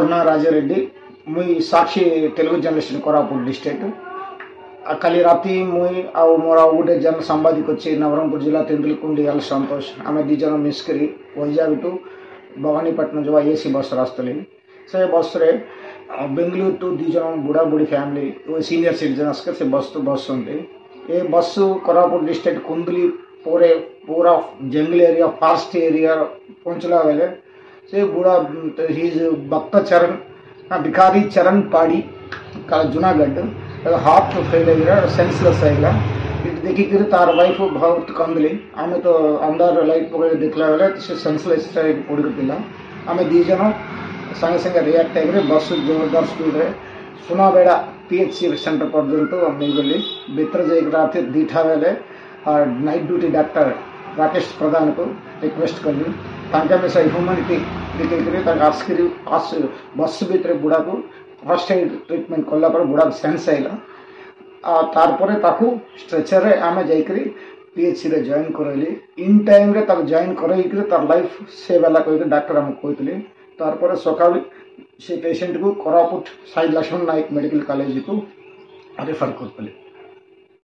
मोर ना राजारेड्डी मुई साक्षी Telugu journalist Koraput district कल राति मुई आउ मोर आउ गोटे जन सांबादिक अच्छे नवरंगपुर जिला तेंदुलकुंडी एल संतोष आम दी जन मिसकरी वैजाग टू भवानीपट्टनम जो एसी बस रास्तली से बस रे बेंगलुरु टू दी जन बुढ़ा बुढ़ी फैमिली सीनियर सिटीजन्स के से बस तो बस ये बस कोरापुट डिस्ट्रिक्ट कुंदली पूरा जंगल एरिया फास्ट एरिया पहुंचला वेले से बुढ़ा हिज भक्त चरण भिखारी चरण पाड़ी जूनागढ़ हार्ट फेल सेंसलेस आएगा देखी कर तार वाइफ बहुत कंदली आम तो अंदर लाइट पकड़ देखला बेले से सेंसलेस पड़गला आम दी जन संगे संगे रियाक्ट आगे बस जोरदार स्पीड रे सुनाबेड़ा पीएचसी सेंटर पर्यंत नहीं गली भीतर जाकर दीठा बेले नाइट ड्यूटी डॉक्टर राकेश प्रधान को रिक्वेस्ट कली में से ह्यूमानिटी दिखे बस भीतर बुढ़ा को फर्स्ट एड ट्रीटमेंट कला बुढ़ा सेंस आईला तार स्ट्रेचर रे आम जाकर पीएचसी रे जॉइन करैली इन टाइम रे जॉइन कर तार लाइफ सेव है कह डॉक्टर आमको कहते तार सकाल से पेशेंट को कोरापुट साई लक्ष्मण नायक मेडिकल कॉलेज को रेफर कर